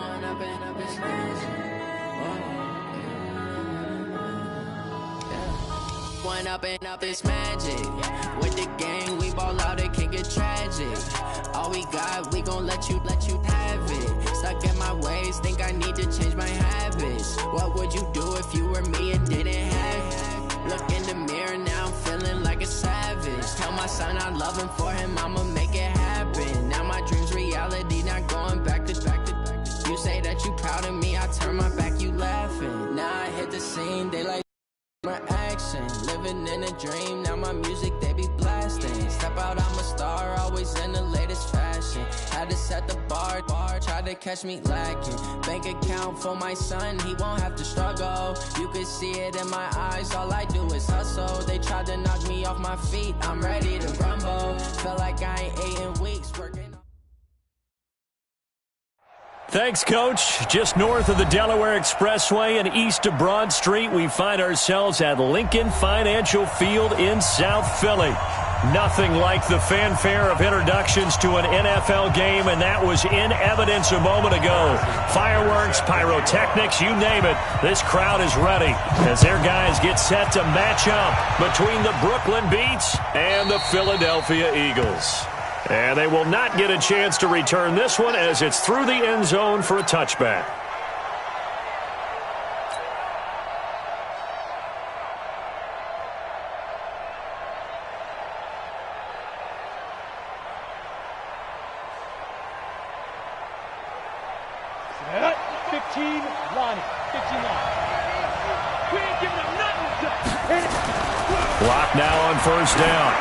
One up and up is magic. With the gang, we ball out, it can get tragic. All we got, we gon' let you have it. Stuck in my ways, think I need to change my habits. What would you do if you were me and didn't have it? Look in the mirror, now I'm feeling like a savage. Tell my son I love him, for him I'ma make it happen. Now my dream's reality, not going back to. You say that you proud of me, I turn my back, you laughing. Now I hit the scene, they like my action, living in a dream. Now my music they be blasting. Step out, I'm a star, always in the latest fashion. Had to set the bar, tried to catch me lacking. Bank account for my son, he won't have to struggle. You could see it in my eyes, all I do is hustle. They tried to knock me off my feet, I'm ready to rumble. Feel like I ain't ate in weeks, working. Thanks, Coach. Just north of the Delaware Expressway and east of Broad Street, we find ourselves at Lincoln Financial Field in South Philly. Nothing like the fanfare of introductions to an NFL game, and that was in evidence a moment ago. Fireworks, pyrotechnics, you name it. This crowd is ready as their guys get set to match up between the Brooklyn Beats and the Philadelphia Eagles. And they will not get a chance to return this one as it's through the end zone for a touchback. Set. 15 line. 15 line. We ain't giving them nothing. Block now on first down.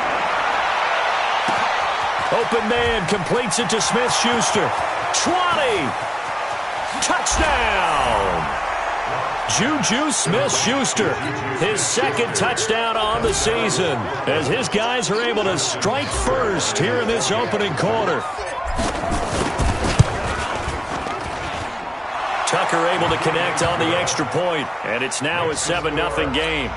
Open man completes it to Smith-Schuster. 20. Touchdown. Juju Smith-Schuster. His second touchdown on the season as his guys are able to strike first here in this opening quarter. Tucker able to connect on the extra point, and it's now a 7-0 game.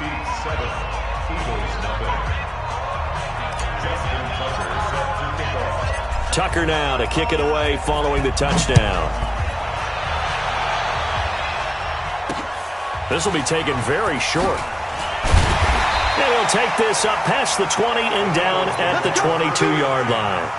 Tucker now to kick it away following the touchdown. This will be taken very short. And he'll take this up past the 20 and down at the 22-yard line.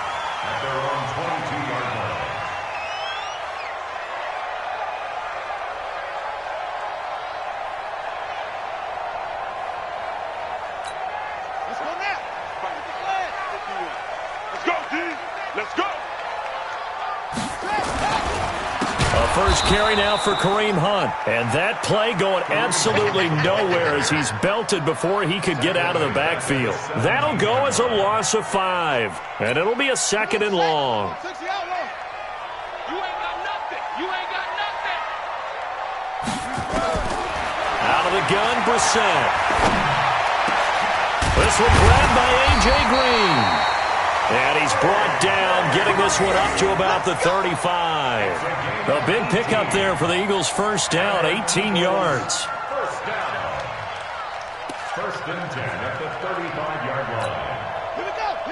First carry now for Kareem Hunt. And that play going absolutely nowhere as he's belted before he could get out of the backfield. That'll go as a loss of 5. And it'll be a 2nd and long. Out of the gun, Brissett. This one grabbed by A.J. Green. And he's brought down, getting this one up to about the 35. A big pickup there for the Eagles' first down, 18 yards. First down. First and 10 at the 35-yard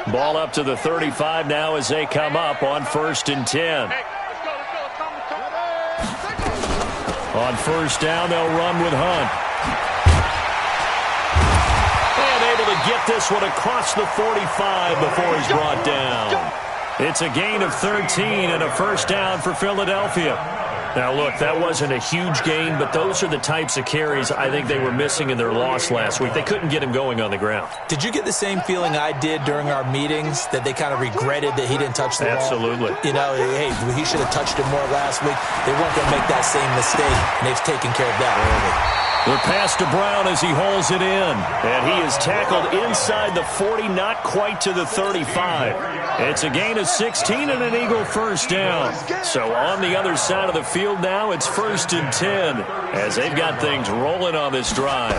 line. Ball up to the 35 now as they come up on 1st and 10. On first down, they'll run with Hunt. Able to get this one across the 45 before he's brought down. It's a gain of 13 and a first down for Philadelphia. Now, look, that wasn't a huge gain, but those are the types of carries I think they were missing in their loss last week. They couldn't get him going on the ground. Did you get the same feeling I did during our meetings, that they kind of regretted that he didn't touch the ball? Absolutely. You know, hey, he should have touched it more last week. They weren't going to make that same mistake, and they've taken care of that early. The pass to Brown as he holds it in. And he is tackled inside the 40, not quite to the 35. It's a gain of 16 and an Eagle first down. So on the other side of the field now, it's 1st and 10 as they've got things rolling on this drive.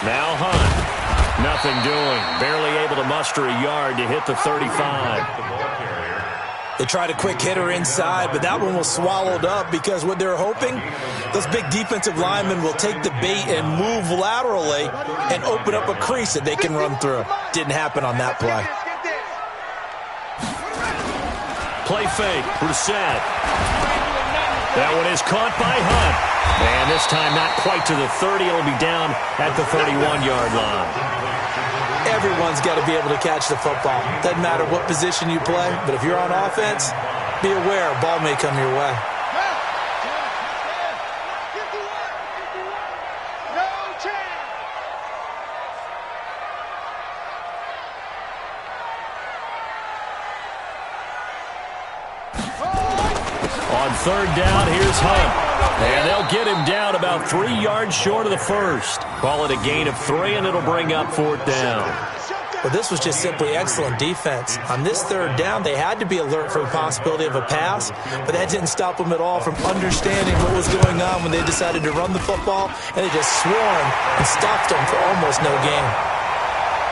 Now Hunt. Nothing doing. Barely able to muster a yard to hit the 35. They tried a quick hitter inside, but that one was swallowed up because what they're hoping, those big defensive linemen will take the bait and move laterally and open up a crease that they can run through. Didn't happen on that play. Play fake. Brissett. That one is caught by Hunt. And this time not quite to the 30. It'll be down at the 31-yard line. Everyone's got to be able to catch the football. Doesn't matter what position you play, but if you're on offense, be aware a ball may come your way. On third down, here's Hunt. And they'll get him down about 3 yards short of the first. Call it a gain of 3, and it'll bring up fourth down. Well, this was just simply excellent defense. On this third down, they had to be alert for the possibility of a pass, but that didn't stop them at all from understanding what was going on when they decided to run the football, and they just swarmed and stopped them for almost no gain.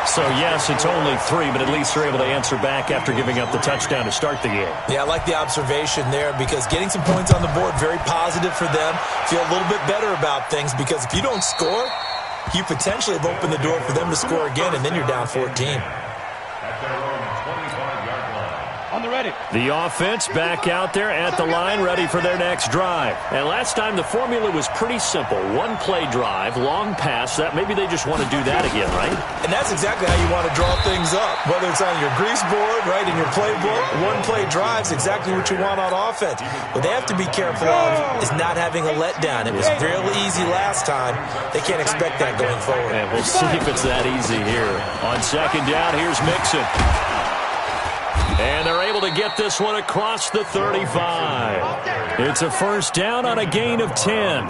So, yes, it's only 3, but at least they're able to answer back after giving up the touchdown to start the game. Yeah, I like the observation there because getting some points on the board, very positive for them. Feel a little bit better about things because if you don't score, you potentially have opened the door for them to score again, and then you're down 14. On the ready. The offense back out there at the line, ready for their next drive. And last time the formula was pretty simple. One-play drive, long pass. That maybe they just want to do that again, right? And that's exactly how you want to draw things up. Whether it's on your grease board, right, in your playbook, one-play drive's exactly what you want on offense. What they have to be careful of is not having a letdown. It was real easy last time. They can't expect that going forward. And we'll see if it's that easy here. On second down, here's Mixon. And they're able to get this one across the 35. It's a first down on a gain of 10.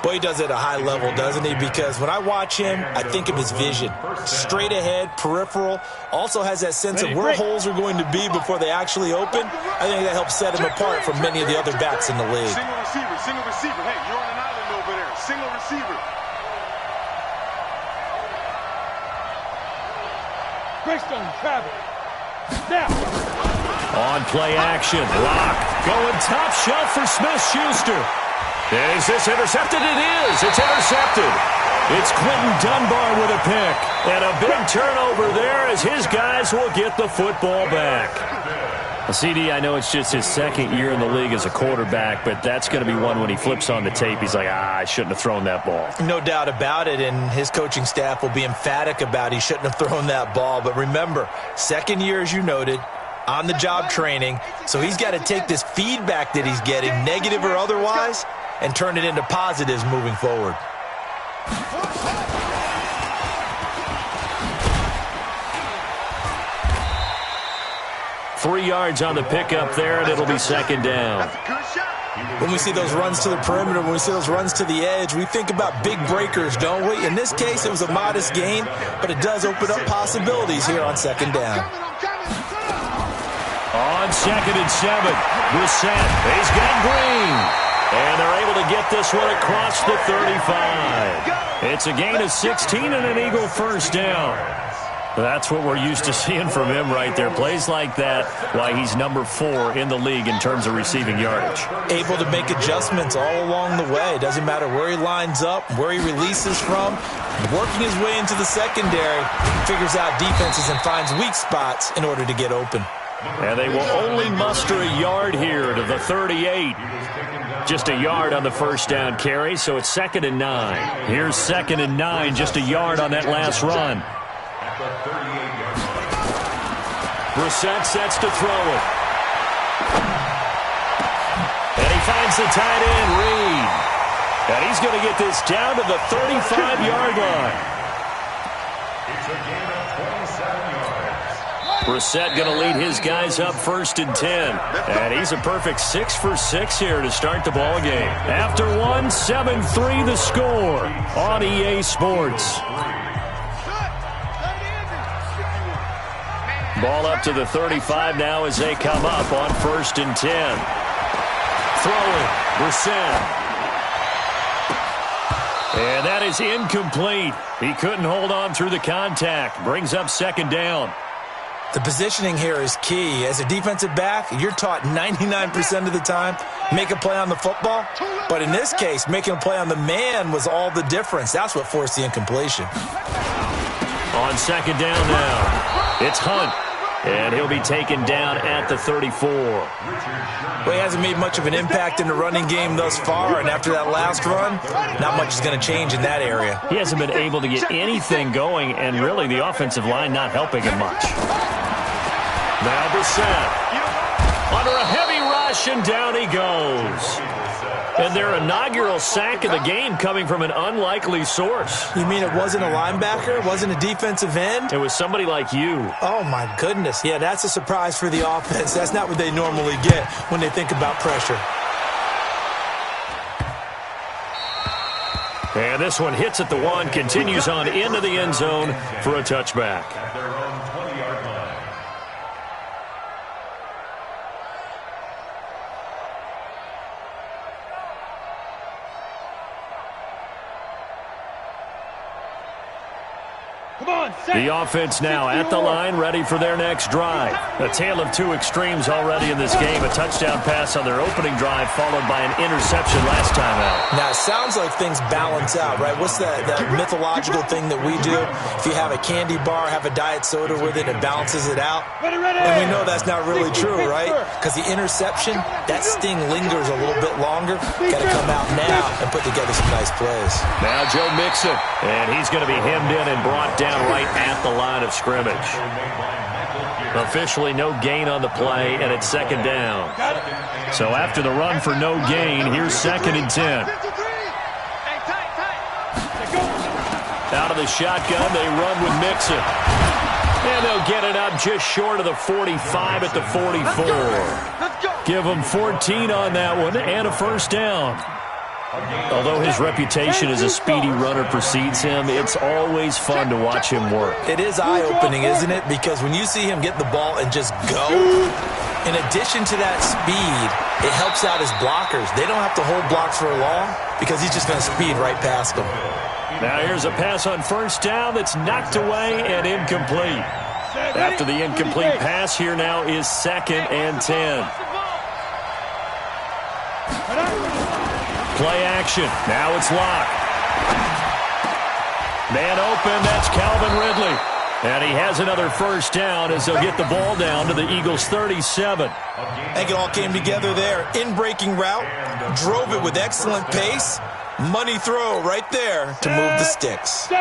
Boy, he does it at a high level, doesn't he? Because when I watch him, I think of his vision. Straight ahead, peripheral. Also has that sense of where holes are going to be before they actually open. I think that helps set him apart from many of the other backs in the league. Single receiver, single receiver. Hey, you're on an island over there. Single receiver. Greystone, travel. Now. On play action, Lock going top shelf for Smith-Schuster. Is this intercepted? It is. It's intercepted. It's Quentin Dunbar with a pick. And a big turnover there as his guys will get the football back. CD, I know it's just his second year in the league as a quarterback, but that's going to be one when he flips on the tape. He's like, I shouldn't have thrown that ball. No doubt about it, and his coaching staff will be emphatic about he shouldn't have thrown that ball. But remember, second year, as you noted, on-the-job training, so he's got to take this feedback that he's getting, negative or otherwise, and turn it into positives moving forward. 3 yards on the pickup there, and it'll be second down. When we see those runs to the perimeter, when we see those runs to the edge, we think about big breakers, don't we? In this case, it was a modest gain, but it does open up possibilities here on second down. On second and 7, Brissett. He's got Green. And they're able to get this one across the 35. It's a gain of 16 and an Eagle first down. That's what we're used to seeing from him right there. Plays like that, why he's number 4 in the league in terms of receiving yardage. Able to make adjustments all along the way. Doesn't matter where he lines up, where he releases from. Working his way into the secondary, figures out defenses and finds weak spots in order to get open. And they will only muster a yard here to the 38. Just a yard on the first down carry, so it's second and 9. Here's second and 9, just a yard on that last run. Brissett sets to throw it. And he finds the tight end, Reed. And he's going to get this down to the 35-yard line. It's a gain of 27 yards. Brissett going to lead his guys up first and 10. And he's a perfect 6 for 6 here to start the ball game. After one, 7-3 the score on EA Sports. Ball up to the 35 now as they come up on first and 10. Throwing, Brissett. And that is incomplete. He couldn't hold on through the contact. Brings up second down. The positioning here is key. As a defensive back, you're taught 99% of the time, make a play on the football. But in this case, making a play on the man was all the difference. That's what forced the incompletion. On second down now, it's Hunt. And he'll be taken down at the 34. Well, he hasn't made much of an impact in the running game thus far, and after that last run, not much is going to change in that area. He hasn't been able to get anything going, and really the offensive line not helping him much. Now Brissett under a heavy rush, and down he goes. And their inaugural sack of the game coming from an unlikely source. You mean it wasn't a linebacker? It wasn't a defensive end? It was somebody like you. Oh, my goodness. Yeah, that's a surprise for the offense. That's not what they normally get when they think about pressure. And this one hits at the 1, continues on into the end zone for a touchback. The offense now at the line, ready for their next drive. A tale of two extremes already in this game. A touchdown pass on their opening drive, followed by an interception last time out. Now, it sounds like things balance out, right? What's that mythological thing that we do? If you have a candy bar, have a diet soda with it, it balances it out. And we know that's not really true, right? Because the interception, that sting lingers a little bit longer. Got to come out now and put together some nice plays. Now Joe Mixon, and he's going to be hemmed in and brought down right at the line of scrimmage. Officially no gain on the play, and it's second down. So after the run for no gain, here's 2nd and 10. Out of the shotgun, they run with Mixon. And they'll get it up just short of the 45 at the 44. Give them 14 on that one and a first down. Although his reputation as a speedy runner precedes him, it's always fun to watch him work. It is eye-opening, isn't it? Because when you see him get the ball and just go, in addition to that speed, it helps out his blockers. They don't have to hold blocks for long because he's just going to speed right past them. Now here's a pass on first down that's knocked away and incomplete. After the incomplete pass, here now is 2nd and 10. Play action. Now it's Locke. Man open. That's Calvin Ridley. And he has another first down as they'll get the ball down to the Eagles' 37. I think it all came together there. In-breaking route. Drove it with excellent pace. Money throw right there to move the sticks.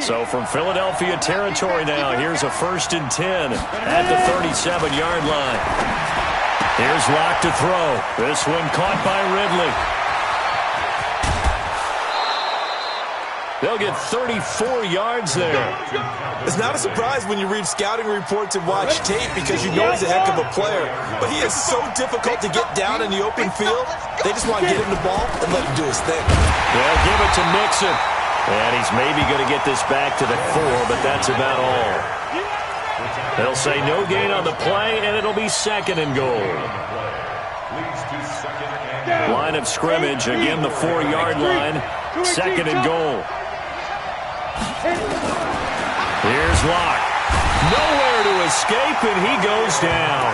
So from Philadelphia territory now, here's a 1st and 10 at the 37-yard line. Here's Locke to throw. This one caught by Ridley. They'll get 34 yards there. It's not a surprise when you read scouting reports and watch tape because you know he's a heck of a player. But he is so difficult to get down in the open field. They just want to get him the ball and let him do his thing. They'll give it to Mixon. And he's maybe going to get this back to the 4, but that's about all. They'll say no gain on the play, and it'll be 2nd and goal. Line of scrimmage, again the 4-yard line, 2nd and goal. Here's Locke. Nowhere to escape, and he goes down.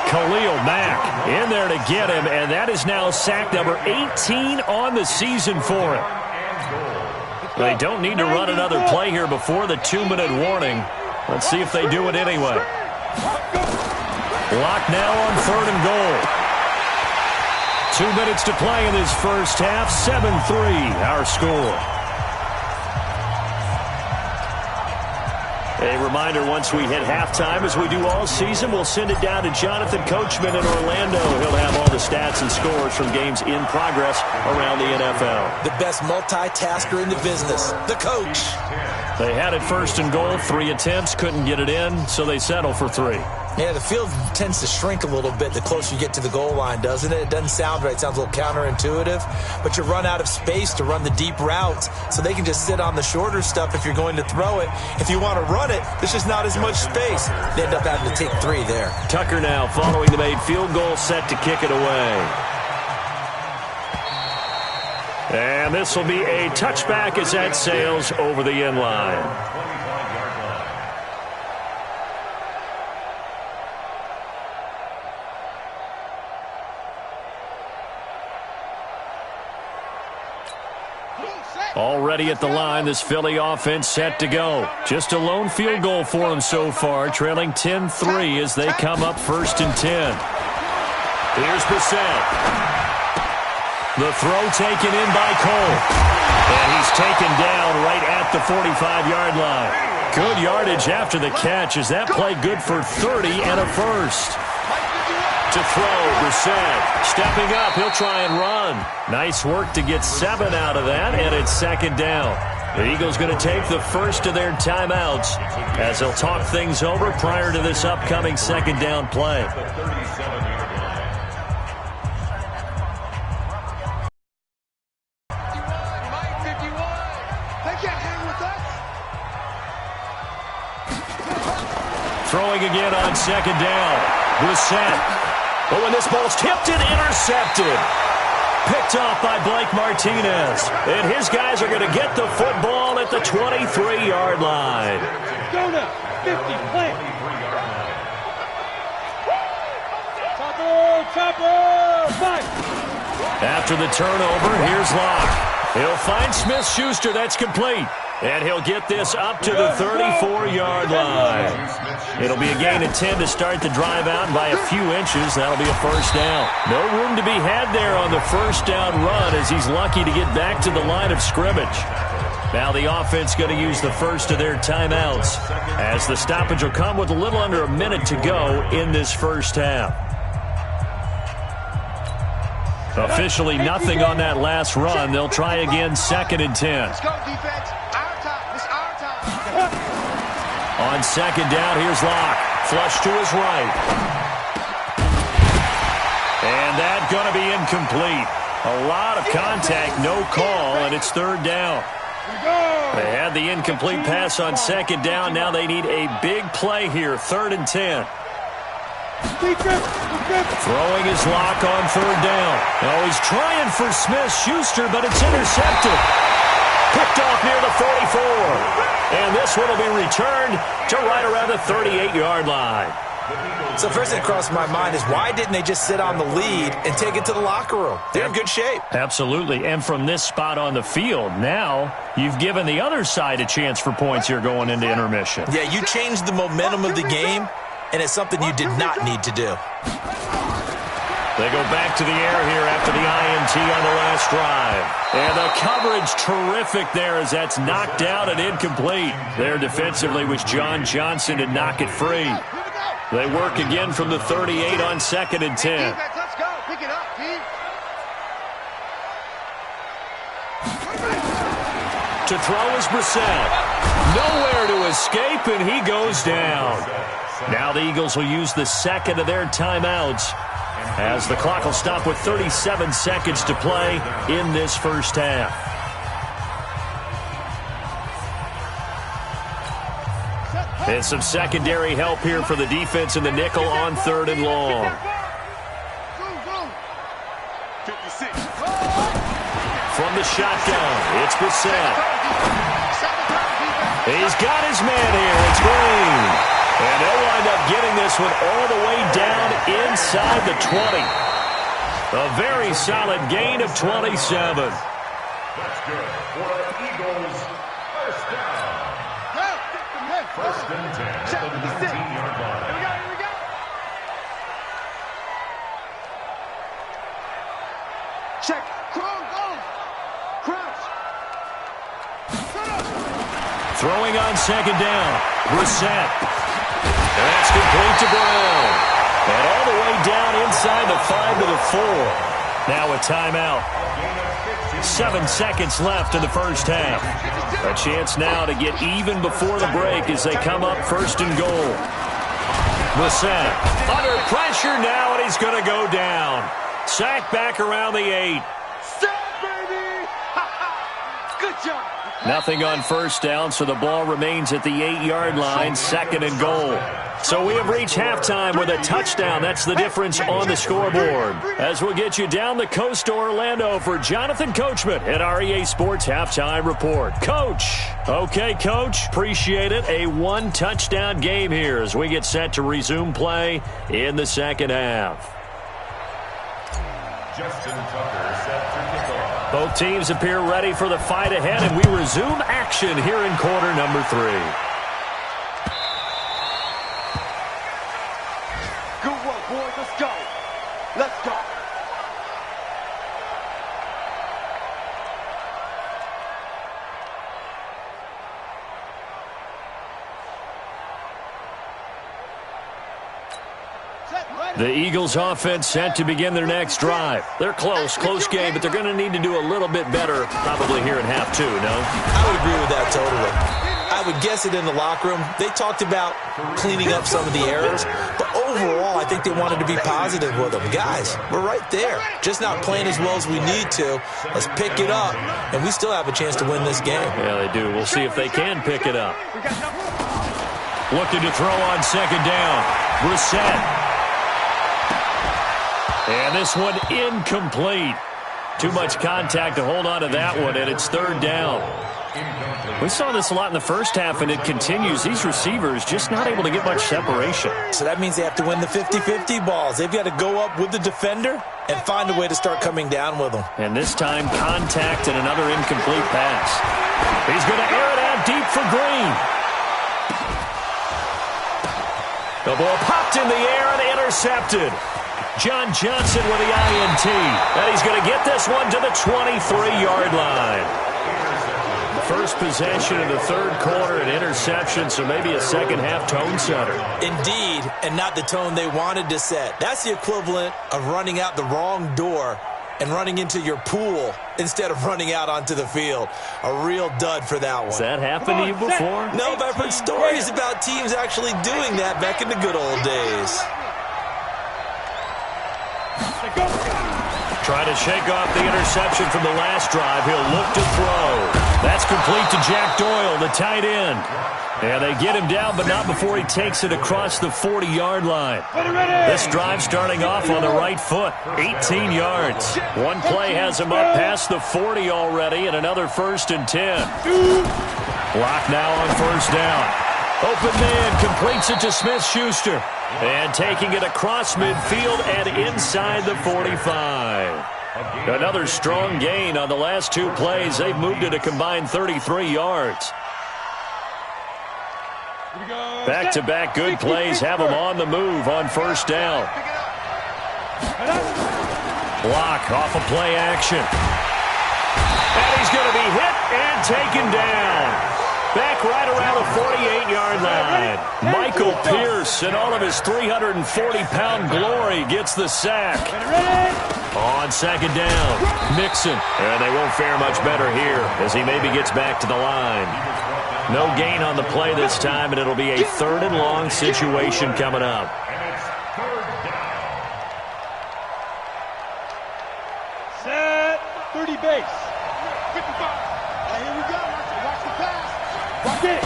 Khalil Mack in there to get him, and that is now sack number 18 on the season for him. They don't need to run another play here before the 2-minute warning. Let's see if they do it anyway. Locke now on 3rd and goal. 2 minutes to play in this first half. 7-3 our score. A reminder, once we hit halftime, as we do all season, we'll send it down to Jonathan Coachman in Orlando. He'll have all the stats and scores from games in progress around the NFL. The best multitasker in the business, the coach. They had it 1st and goal, 3 attempts, couldn't get it in, so they settle for 3. Yeah, the field tends to shrink a little bit the closer you get to the goal line, doesn't it? It doesn't sound right. It sounds a little counterintuitive. But you run out of space to run the deep routes, so they can just sit on the shorter stuff if you're going to throw it. If you want to run it, there's just not as much space. They end up having to take 3 there. Tucker now following the made field goal, set to kick it away. And this will be a touchback as that sails over the end line. Already at the line, this Philly offense set to go. Just a lone field goal for them so far, trailing 10-3 as they come up 1st and 10. Here's Brissett. The throw taken in by Cole. And he's taken down right at the 45-yard line. Good yardage after the catch as that play good for 30 and a first. To throw, Brissett. Stepping up, he'll try and run. Nice work to get 7 out of that, and it's 2nd down. The Eagles going to take the first of their timeouts as they'll talk things over prior to this upcoming 2nd down play. Throwing again on 2nd down. Brissett. But when this ball's tipped and intercepted. Picked off by Blake Martinez. And his guys are going to get the football at the 23-yard line. Go now. 50, play. Chopper, 5. After the turnover, here's Locke. He'll find Smith-Schuster. That's complete. And he'll get this up to the 34-yard line. It'll be a gain of 10 to start the drive out, and by a few inches, that'll be a first down. No room to be had there on the first down run as he's lucky to get back to the line of scrimmage. Now the offense going to use the first of their timeouts as the stoppage will come with a little under a minute to go in this first half. Officially nothing on that last run. They'll try again 2nd and 10. Let's go, defense. On 2nd down, here's Locke. Flush to his right. And that's going to be incomplete. A lot of contact, no call, and it's 3rd down. They had the incomplete pass on 2nd down. Now they need a big play here, 3rd and 10. Throwing his Locke on 3rd down. Oh, he's trying for Smith-Schuster, but it's intercepted. Picked off near the 44. And this one will be returned to right around the 38-yard line. So first thing that crossed my mind is why didn't they just sit on the lead and take it to the locker room? They're in good shape. Absolutely. And from this spot on the field, now you've given the other side a chance for points here going into intermission. Yeah, you changed the momentum of the game, and it's something you did not need to do. They go back to the air here after the INT on the last drive. And the coverage terrific there as that's knocked out and incomplete. There defensively was John Johnson to knock it free. They work again from the 38 on 2nd and 10. Let's go. Pick it up, team. To throw is Brissett. Nowhere to escape, and he goes down. Now the Eagles will use the 2nd of their timeouts as the clock will stop with 37 seconds to play in this first half. And some secondary help here for the defense in the nickel on 3rd and long. From the shotgun, it's Brissett. He's got his man here. It's Green. And they'll wind up getting this one all the way down inside the 20. A very solid gain of 27. That's good for the Eagles. First down. First and 10 at the 19-yard line. Here we go. Check. Crouch. Throwing on 2nd down. Brissett. That's complete to Brown. And all the way down inside the 5 to the 4. Now a timeout. 7 seconds left in the first half. A chance now to get even before the break as they come up 1st and goal. Brissett under pressure now, and he's going to go down. Sack back around the 8. Good job. Nothing on first down, so the ball remains at the 8-yard line, 2nd and goal. So we have reached halftime with a touchdown. That's the difference on the scoreboard. As we'll get you down the coast to Orlando for Jonathan Coachman at our EA Sports Halftime Report. Coach. Okay, Coach. Appreciate it. A 1-touchdown game here as we get set to resume play in the second half. Justin Tucker set to kick off. Both teams appear ready for the fight ahead, and we resume action here in quarter number 3. Good work, boys. Let's go. Let's go. The Eagles offense set to begin their next drive. They're close game, but they're going to need to do a little bit better probably here in half 2, no? I would agree with that totally. I would guess it in the locker room. They talked about cleaning up some of the errors, but overall I think they wanted to be positive with them. Guys, we're right there. Just not playing as well as we need to. Let's pick it up, and we still have a chance to win this game. Yeah, they do. We'll see if they can pick it up. Looking to throw on second down. Brissett. And this one incomplete. Too much contact to hold on to that one, and it's third down. We saw this a lot in the first half, and it continues. These receivers just not able to get much separation. So that means they have to win the 50-50 balls. They've got to go up with the defender and find a way to start coming down with them. And this time, contact and another incomplete pass. He's going to air it out deep for Green. The ball popped in the air and intercepted. John Johnson with the INT. And he's going to get this one to the 23-yard line. First possession of the third quarter, an interception, so maybe a second-half tone setter. Indeed, and not the tone they wanted to set. That's the equivalent of running out the wrong door and running into your pool instead of running out onto the field. A real dud for that one. Has that happened to you before? No, but I've heard stories about teams actually doing that back in the good old days. Trying to shake off the interception from the last drive. He'll look to throw. That's complete to Jack Doyle, the tight end. And they get him down, but not before he takes it across the 40-yard line. This drive starting off on the right foot. 18 yards. One play has him up past the 40 already, and another 1st and 10. Block now on first down. Open man completes it to Smith-Schuster. And taking it across midfield and inside the 45. Another strong gain on the last 2 plays. They've moved it a combined 33 yards. Back-to-back good plays have them on the move on first down. Block off of play action. And he's going to be hit and taken down. Back right around the 48-yard line. Michael Pierce, in all of his 340-pound glory, gets the sack. On second down, Mixon. And they won't fare much better here as he maybe gets back to the line. No gain on the play this time, and it'll be a 3rd and long situation coming up. Set. 30 base. 55. Here we go. Watch the pass. Watch it.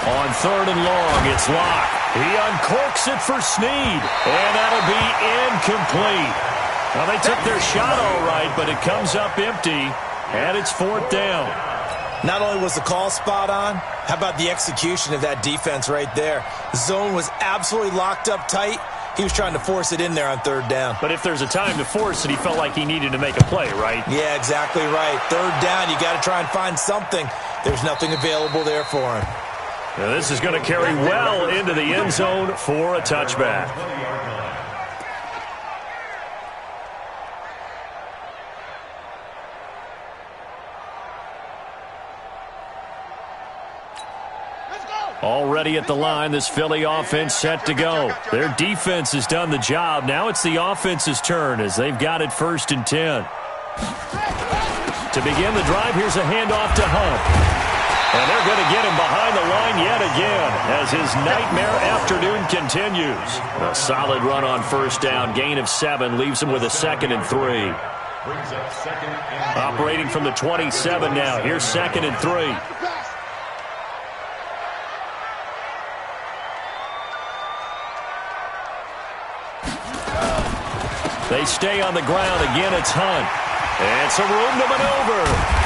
On 3rd and long, it's Locke. He uncorks it for Snead, and that'll be incomplete. Well, they took their shot all right, but it comes up empty, and it's 4th down. Not only was the call spot on, how about the execution of that defense right there? The zone was absolutely locked up tight. He was trying to force it in there on 3rd down. But if there's a time to force it, he felt like he needed to make a play, right? Yeah, exactly right. 3rd down, you got to try and find something. There's nothing available there for him. Now this is going to carry well into the end zone for a touchback. Already at the line, this Philly offense set to go. Their defense has done the job. Now it's the offense's turn as they've got it 1st and 10. To begin the drive, here's a handoff to Hunt. And they're going to get him behind the line yet again as his nightmare afternoon continues. A solid run on first down. Gain of 7 leaves him with a 2nd and 3. Operating from the 27 now. Here's 2nd and 3. They stay on the ground. Again, it's Hunt. And some room to maneuver.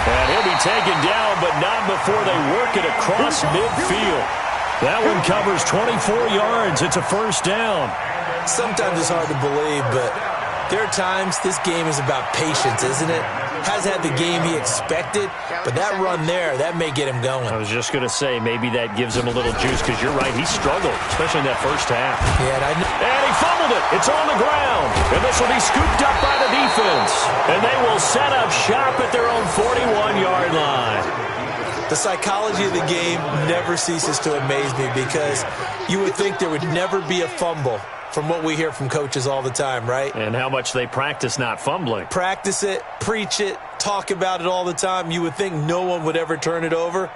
And he'll be taken down, but not before they work it across midfield. That one covers 24 yards. It's a 1st down. Sometimes it's hard to believe, but there are times this game is about patience, isn't it? has had the game he expected, but that run there, that may get him going. I was just going to say, maybe that gives him a little juice, because you're right, he struggled, especially in that first half. Yeah, and he fumbled it. It's on the ground. And this will be scooped up by the defense. And they will set up shop at their own 41-yard line. The psychology of the game never ceases to amaze me, because you would think there would never be a fumble from what we hear from coaches all the time, right? And how much they practice not fumbling. Practice it, preach it, talk about it all the time. You would think no one would ever turn it over.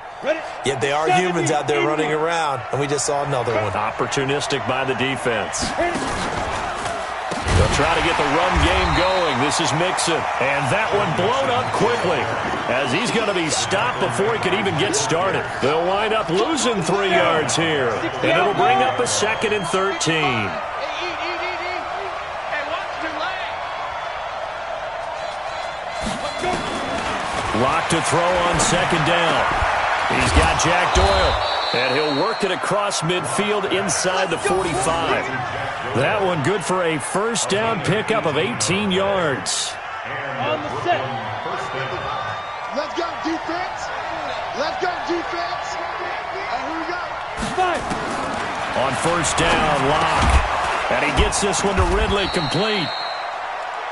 Yet they are humans out there running around, and we just saw another one. Opportunistic by the defense. They'll try to get the run game going. This is Mixon. And that one blown up quickly, as he's going to be stopped before he could even get started. They'll wind up losing 3 yards here. And it'll bring up a 2nd and 13. Lock to throw on 2nd down. He's got Jack Doyle, and he'll work it across midfield inside the 45. That one good for a first down pickup of 18 yards. On the set. Let's go, defense. Let's go, defense. And here we go. 5. On first down, Lock. And he gets this one to Ridley, complete.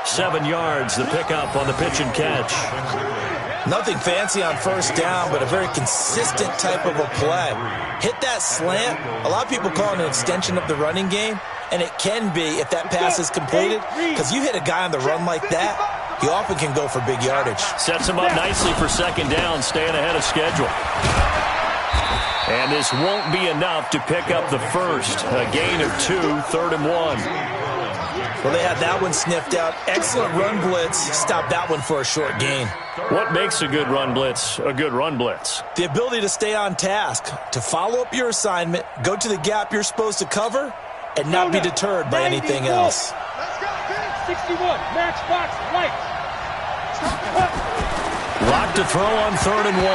7 yards, the pickup on the pitch and catch. Nothing fancy on first down, but a very consistent type of a play. Hit that slant. A lot of people call it an extension of the running game, and it can be if that pass is completed, because you hit a guy on the run like that, he often can go for big yardage. Sets him up nicely for 2nd down, staying ahead of schedule. And this won't be enough to pick up the first. A gain of 2, 3rd and 1. Well, they had that one sniffed out. Excellent run blitz. Stopped that one for a short gain. What makes a good run blitz a good run blitz? The ability to stay on task, to follow up your assignment, go to the gap you're supposed to cover, and not be deterred by anything else. Let's go, Vince. 61. Matchbox lights. Lock to throw on 3rd and 1.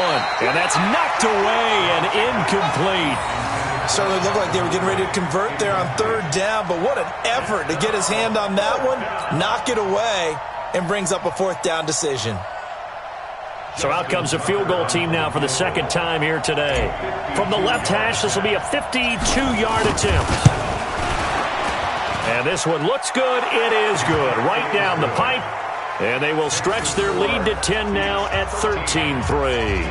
And that's knocked away and incomplete. Certainly looked like they were getting ready to convert there on 3rd down, but what an effort to get his hand on that one, knock it away, and brings up a 4th down decision. So out comes a field goal team now for the 2nd time here today. From the left hash, this will be a 52-yard attempt. And this one looks good. It is good. Right down the pipe. And they will stretch their lead to 10 now at 13-3.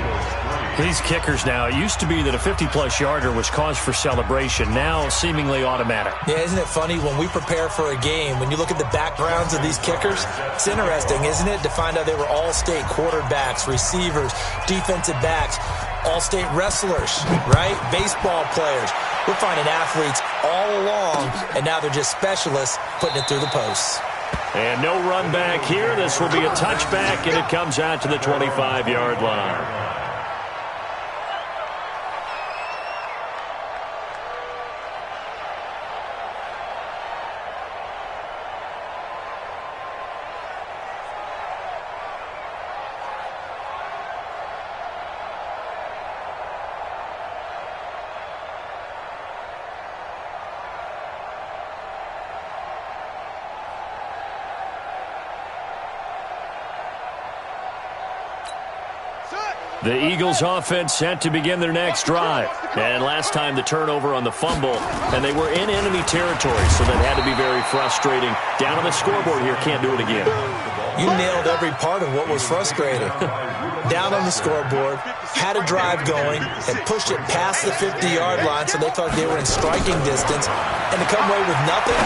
These kickers now, it used to be that a 50-plus yarder was cause for celebration. Now seemingly automatic. Yeah, isn't it funny when we prepare for a game, when you look at the backgrounds of these kickers, it's interesting, isn't it, to find out they were all-state quarterbacks, receivers, defensive backs, all-state wrestlers, right? Baseball players. We're finding athletes all along, and now they're just specialists putting it through the posts. And no run back here. This will be a touchback, and it comes out to the 25-yard line. The Eagles offense set to begin their next drive. And last time the turnover on the fumble, and they were in enemy territory, so that had to be very frustrating. Down on the scoreboard here, can't do it again. You nailed every part of what was frustrating. Down on the scoreboard, had a drive going, and pushed it past the 50-yard line so they thought they were in striking distance, and to come away with nothing,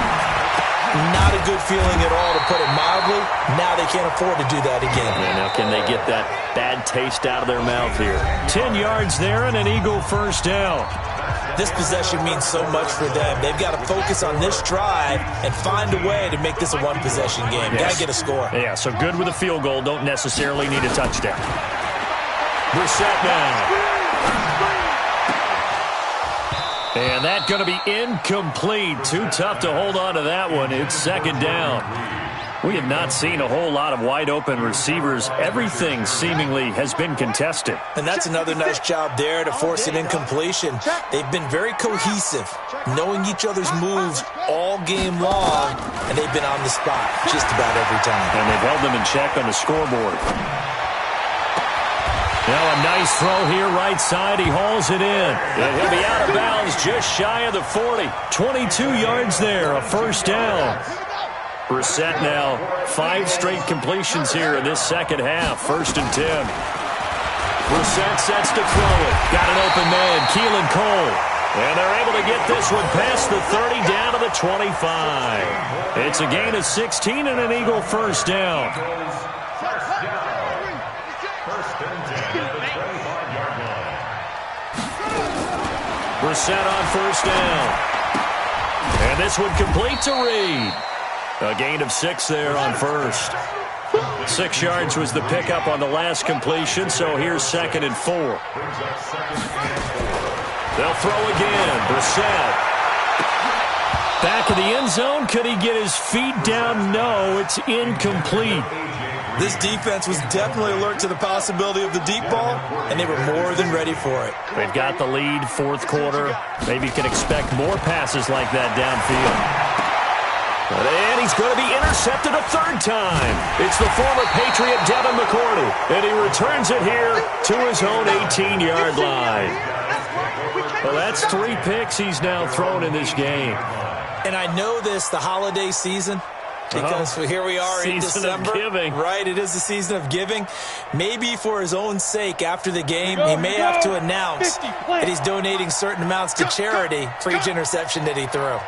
not a good feeling at all, to put it mildly. Now they can't afford to do that again. Yeah, now can they get that bad taste out of their mouth here? 10 yards there and an Eagle first down. This possession means so much for them. They've got to focus on this drive and find a way to make this a one-possession game. Yes. Got to get a score. Yeah, so good with a field goal. Don't necessarily need a touchdown. Brissett now. And that's going to be incomplete. Too tough to hold on to that one. It's 2nd down. We have not seen a whole lot of wide-open receivers. Everything seemingly has been contested. And that's another nice job there to force an incompletion. They've been very cohesive, knowing each other's moves all game long, and they've been on the spot just about every time. And they've held them in check on the scoreboard. Now a nice throw here, right side. He hauls it in. And he'll be out of bounds just shy of the 40. 22 yards there, a first down. Brissett now 5 straight completions here in this second half. 1st and 10. Brissett sets to throw it. Got an open man, Keelan Cole. And they're able to get this one past the 30 down to the 25. It's a gain of 16 and an Eagle first down. Brissett on first down. And this one complete to Reed. A gain of 6 there on first. 6 yards was the pickup on the last completion, so here's 2nd and 4. They'll throw again. Brissett. Back of the end zone. Could he get his feet down? No, it's incomplete. This defense was definitely alert to the possibility of the deep ball, and they were more than ready for it. They've got the lead, 4th quarter. Maybe can expect more passes like that downfield. And he's going to be intercepted a 3rd time. It's the former Patriot Devin McCourty, and he returns it here to his own 18-yard line. Well, that's 3 picks he's now thrown in this game. And I know this, the holiday season, because here we are in December. Giving. Right, it is the season of giving. Maybe for his own sake after the game, he may have to announce that he's donating certain amounts to charity for each interception that he threw.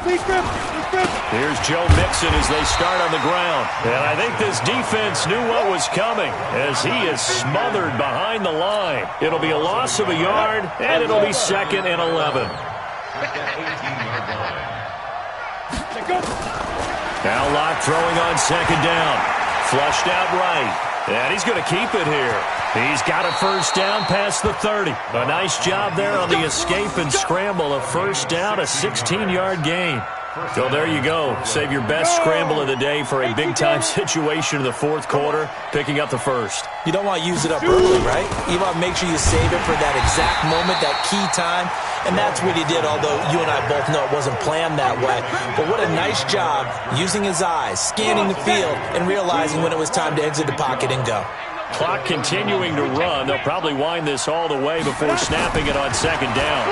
Here's Joe Mixon as they start on the ground. And I think this defense knew what was coming as he is smothered behind the line. It'll be a loss of a yard, and it'll be 2nd and 11. Now Locke throwing on 2nd down. Flushed out right. And he's going to keep it here. He's got a first down past the 30. A nice job there on the escape and scramble. A first down, a 16-yard gain. So there you go. Save your best scramble of the day for a big-time situation in the 4th quarter, picking up the first. You don't want to use it up early, right? You want to make sure you save it for that exact moment, that key time. And that's what he did, although you and I both know it wasn't planned that way. But what a nice job using his eyes, scanning the field, and realizing when it was time to exit the pocket and go. Clock continuing to run. They'll probably wind this all the way before snapping it on 2nd down.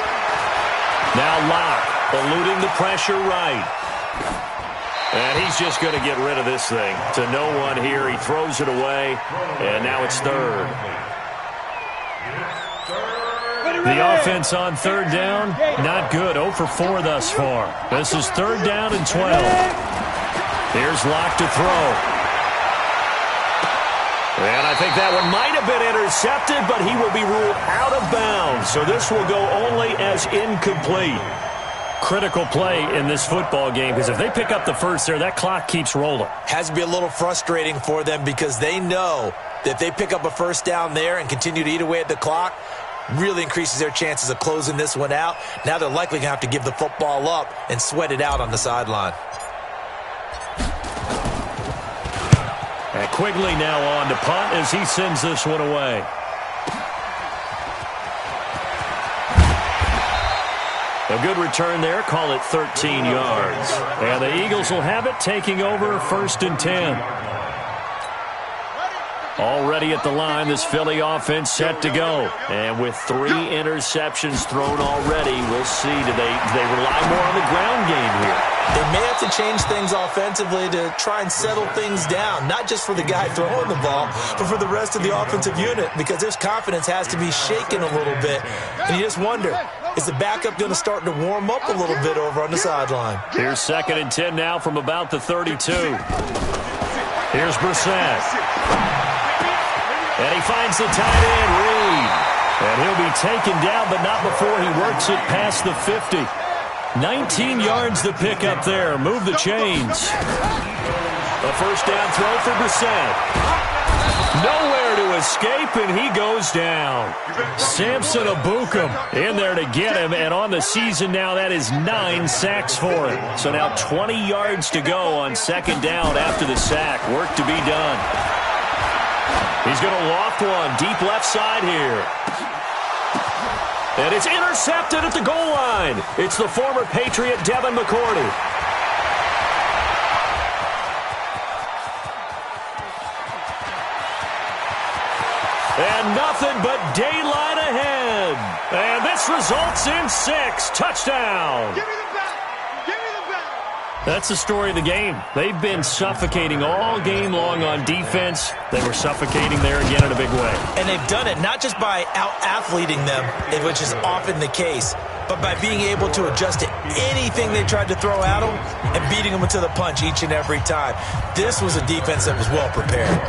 Now Locke eluding the pressure right. And he's just going to get rid of this thing. To no one here. He throws it away. And now it's 3rd. The offense on 3rd down, not good. 0 for 4 thus far. This is 3rd down and 12. Here's Locke to throw. And I think that one might have been intercepted, but he will be ruled out of bounds. So this will go only as incomplete. Critical play in this football game, because if they pick up the first there, that clock keeps rolling. Has to be a little frustrating for them because they know that if they pick up a first down there and continue to eat away at the clock, really increases their chances of closing this one out. Now they're likely going to have to give the football up and sweat it out on the sideline. And Quigley now on to punt as he sends this one away. A good return there. Call it 13 yards. And the Eagles will have it, taking over 1st and 10. Already at the line, this Philly offense set to go. And with 3 interceptions thrown already, we'll see. Do they rely more on the ground game here? They may have to change things offensively to try and settle things down, not just for the guy throwing the ball, but for the rest of the offensive unit, because his confidence has to be shaken a little bit. And you just wonder, is the backup going to start to warm up a little bit over on the sideline? Here's 2nd and 10 now from about the 32. Here's Brissett. And he finds the tight end, Reed. And he'll be taken down, but not before he works it past the 50. 19 yards the pick up there. Move the chains. A first down throw for Brissett. Nowhere to escape, and he goes down. Samson Abukum in there to get him, and on the season now, that is 9 sacks for him. So now 20 yards to go on second down after the sack. Work to be done. He's going to loft one deep left side here. And it's intercepted at the goal line. It's the former Patriot Devin McCourty. And nothing but daylight ahead. And this results in 6. Touchdown. Give me the bat. Give me the bat. That's the story of the game. They've been suffocating all game long on defense. They were suffocating there again in a big way. And they've done it not just by out-athleting them, which is often the case, but by being able to adjust to anything they tried to throw at them and beating them to the punch each and every time. This was a defense that was well prepared.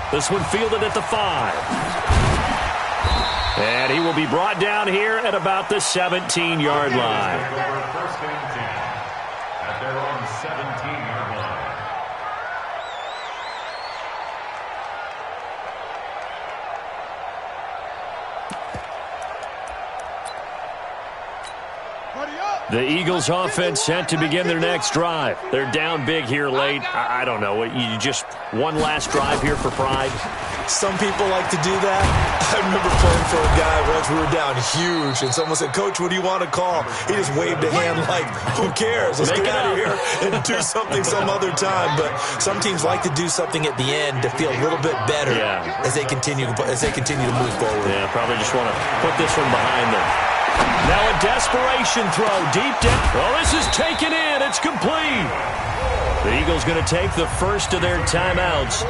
This one fielded at the 5. And he will be brought down here at about the 17-yard line. First and 10 at their own 17-yard line. The Eagles offense set to begin their next drive. They're down big here late. I don't know. You just one last drive here for pride? Some people like to do that. I remember playing for a guy once. We were down huge, and someone said, "Coach, what do you want to call?" He just waved a hand like, who cares? Let's get out of here and do something some other time. But some teams like to do something at the end to feel a little bit better as they continue to move forward. Yeah, probably just want to put this one behind them. Now a desperation throw deep down. Oh, this is taken in. It's complete. The Eagles going to take the first of their timeouts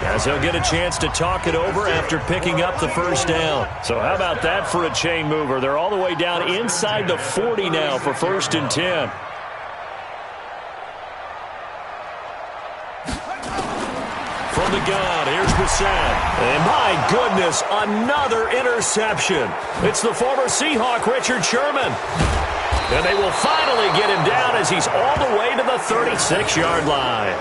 as they'll get a chance to talk it over after picking up the first down. So how about that for a chain mover? They're all the way down inside the 40 now for 1st and 10. From the gun, here's Brissett. And my goodness, another interception. It's the former Seahawk, Richard Sherman. And they will finally get him down as he's all the way to the 36-yard line.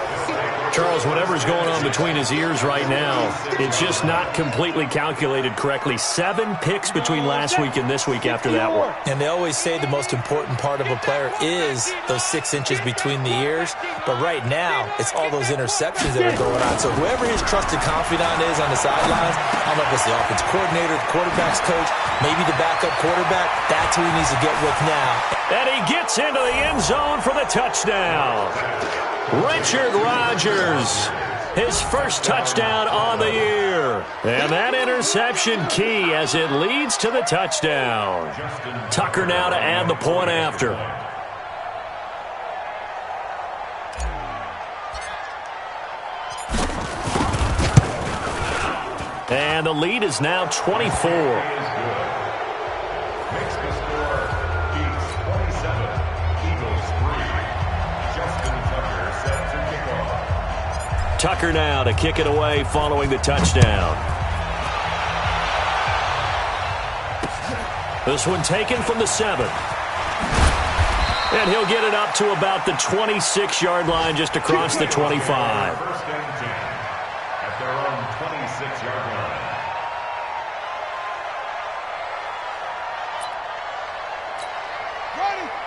Charles, whatever's going on between his ears right now, it's just not completely calculated correctly. 7 picks between last week and this week after that one. And they always say the most important part of a player is those 6 inches between the ears. But right now, it's all those interceptions that are going on. So whoever his trusted confidant is on the sidelines, I don't know if it's the offense coordinator, the quarterback's coach, maybe the backup quarterback, that's who he needs to get with now. And he gets into the end zone for the touchdown. Richard Rodgers, his first touchdown on the year. And that interception key as it leads to the touchdown. Tucker now to add the point after. And the lead is now 24. Tucker now to kick it away following the touchdown. This one taken from the 7. And he'll get it up to about the 26-yard line just across the 25. First and 10 at their own 26-yard line.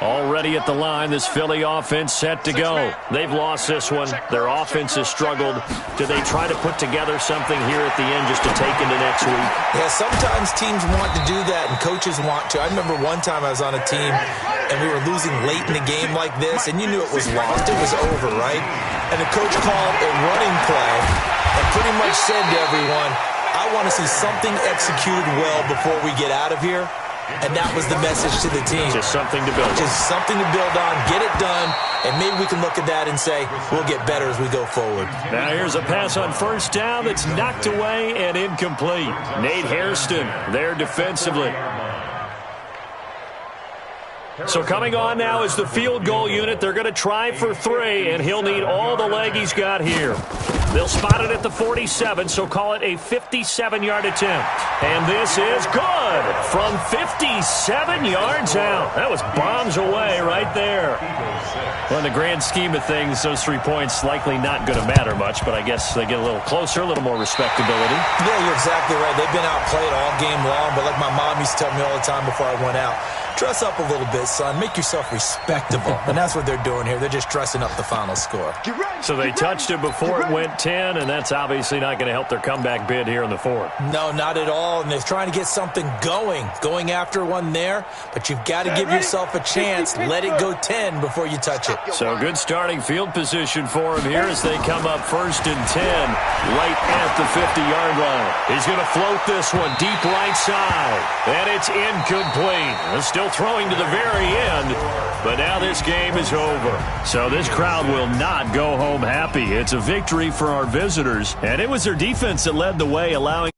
Already at the line, this Philly offense set to go. They've lost this one. Their offense has struggled. Do they try to put together something here at the end just to take into next week? Yeah, sometimes teams want to do that and coaches want to. I remember one time I was on a team and we were losing late in the game like this, and you knew it was lost. It was over, right? And the coach called a running play and pretty much said to everyone, I want to see something executed well before we get out of here. And that was the message to the team. Just something to build on. Just something to build on, get it done, and maybe we can look at that and say, we'll get better as we go forward. Now here's a pass on first down that's knocked away and incomplete. Nate Hairston there defensively. So coming on now is the field goal unit. They're going to try for 3, and he'll need all the leg he's got here. They'll spot it at the 47, so call it a 57-yard attempt. And this is good from 57 yards out. That was bombs away right there. Well, in the grand scheme of things, those 3 points likely not going to matter much, but I guess they get a little closer, a little more respectability. Yeah, you're exactly right. They've been outplayed all game long, but like my mom used to tell me all the time before I went out, dress up a little bit, son. Make yourself respectable. And that's what they're doing here. They're just dressing up the final score. So they touched it before it went 10, and that's obviously not going to help their comeback bid here in the fourth. No, not at all. And they're trying to get something going after one there. But you've got to give yourself a chance. Let it go 10 before you touch it. So good starting field position for him here as they come up 1st and 10, right at the 50-yard line. He's going to float this one deep right side, and it's incomplete. Still throwing to the very end, but now this game is over. So this crowd will not go home happy. It's a victory for our visitors, and it was their defense that led the way, allowing